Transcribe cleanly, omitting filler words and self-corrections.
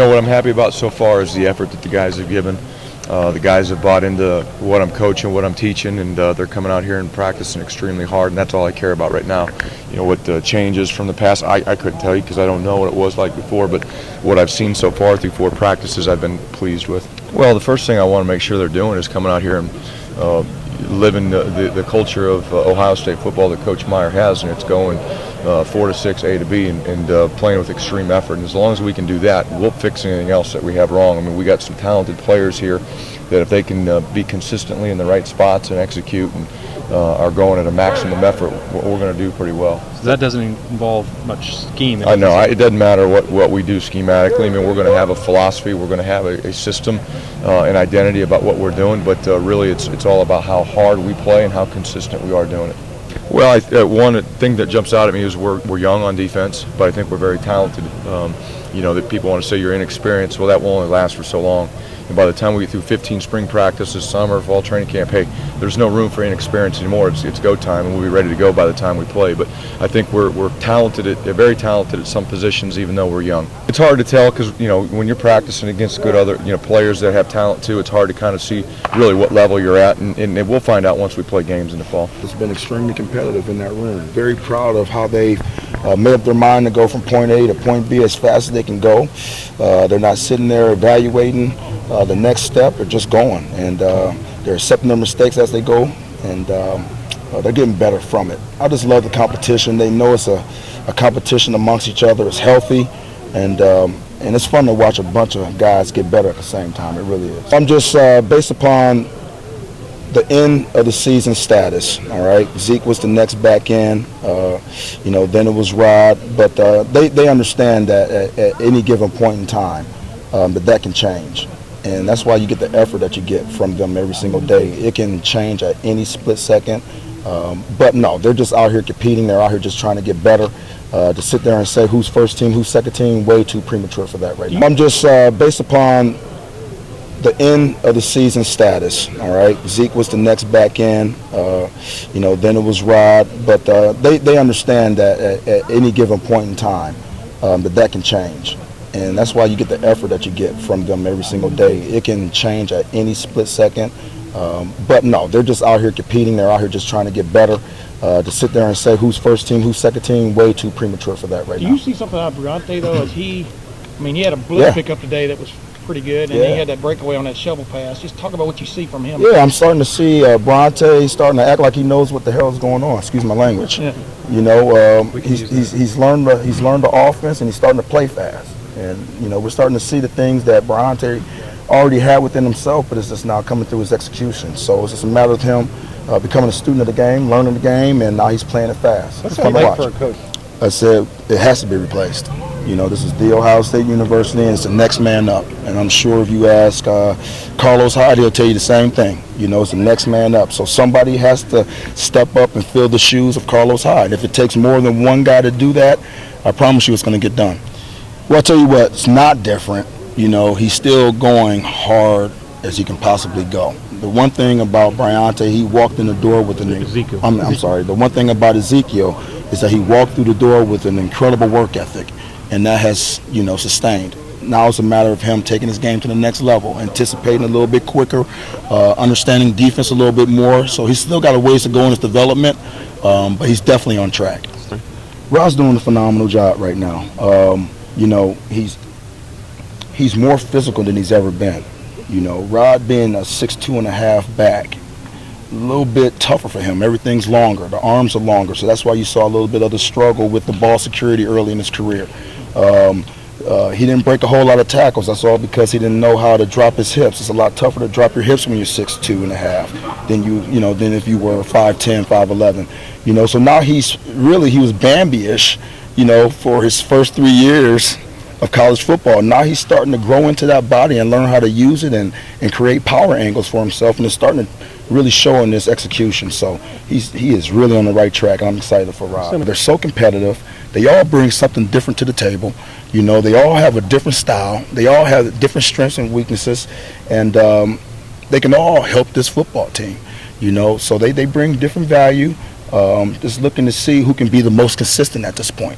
What I'm happy about so far is the effort that the guys have given. The guys have bought into what I'm coaching, what I'm teaching, and they're coming out here and practicing extremely hard, and that's all I care about right now. What the changes from the past, I couldn't tell you because I don't know what it was like before, but what I've seen so far through 4 practices I've been pleased with. Well, the first thing I want to make sure they're doing is coming out here and living the culture of Ohio State football that Coach Meyer has, and it's going 4 to 6, A to B, and playing with extreme effort. And as long as we can do that, we'll fix anything else that we have wrong. I mean, we got some talented players here that if they can be consistently in the right spots and execute and are going at a maximum effort, we're going to do pretty well. So that doesn't involve much scheme. I know. It doesn't matter what we do schematically. I mean, we're going to have a philosophy. We're going to have a system, an identity about what we're doing. But really, it's all about how hard we play and how consistent we are doing it. Well, one thing that jumps out at me is we're young on defense, but I think we're very talented. That people want to say you're inexperienced. Well, that will only last for so long. And by the time we get through 15 spring practices, summer, fall training camp, hey, there's no room for inexperience anymore. It's go time, and we'll be ready to go by the time we play. But I think we're talented, very talented at some positions, even though we're young. It's hard to tell because when you're practicing against good other players that have talent too, it's hard to kind of see really what level you're at, and we'll find out once we play games in the fall. It's been extremely competitive in that room. Very proud of how they've made up their mind to go from point A to point B as fast as they can go. They're not sitting there evaluating the next step. They're just going, and they're accepting their mistakes as they go, and they're getting better from it. I just love the competition. They know it's a competition amongst each other. It's healthy, and it's fun to watch a bunch of guys get better at the same time. It really is. I'm just based upon the end of the season status. All right, Zeke was the next back end. Then it was Rod, but they understand that at any given point in time that can change. And that's why you get the effort that you get from them every single day. It can change at any split second. But no, they're just out here competing. They're out here just trying to get better. To sit there and say who's first team, who's second team, way too premature for that right now. I'm just based upon the end of the season status. All right, Zeke was the next back end. Then it was Rod. But they understand that at any given point in time that can change. And that's why you get the effort that you get from them every single day. It can change at any split second. But no, they're just out here competing. They're out here just trying to get better. To sit there and say who's first team, who's second team, way too premature for that right now. Do you see something out of Bronte, though? He had a blitz pickup today that was pretty good, and he had that breakaway on that shovel pass. Just talk about what you see from him. Yeah, I'm starting to see Bronte starting to act like he knows what the hell is going on. Excuse my language. Yeah. He's learned the offense, and he's starting to play fast. And we're starting to see the things that Bronte already had within himself, but it's just now coming through his execution. So it's just a matter of him becoming a student of the game, learning the game, and now he's playing it fast. What's that like for a coach? I said it has to be replaced. This is the Ohio State University, and it's the next man up. And I'm sure if you ask Carlos Hyde, he'll tell you the same thing. It's the next man up. So somebody has to step up and fill the shoes of Carlos Hyde. If it takes more than one guy to do that, I promise you it's going to get done. Well, I'll tell you what, it's not different. He's still going hard as he can possibly go. The one thing about Bryante, he walked in the door with Ezekiel. I'm sorry. The one thing about Ezekiel is that he walked through the door with an incredible work ethic, and that has, sustained. Now it's a matter of him taking his game to the next level, anticipating a little bit quicker, understanding defense a little bit more. So he's still got a ways to go in his development, but he's definitely on track. Rod's doing a phenomenal job right now. He's more physical than he's ever been. Rod being a 6'2.5" back, a little bit tougher for him. Everything's longer. The arms are longer. So that's why you saw a little bit of the struggle with the ball security early in his career. He didn't break a whole lot of tackles. That's all because he didn't know how to drop his hips. It's a lot tougher to drop your hips when you're 6'2.5" than if you were 5'10", 5'11". So now he was Bambi-ish, for his first 3 years of college football. Now he's starting to grow into that body and learn how to use it and create power angles for himself, and it's starting to really show in this execution. So he is really on the right track, and I'm excited for Rod. They're so competitive. They all bring something different to the table. They all have a different style. They all have different strengths and weaknesses, and they can all help this football team. So they bring different value. Just looking to see who can be the most consistent at this point.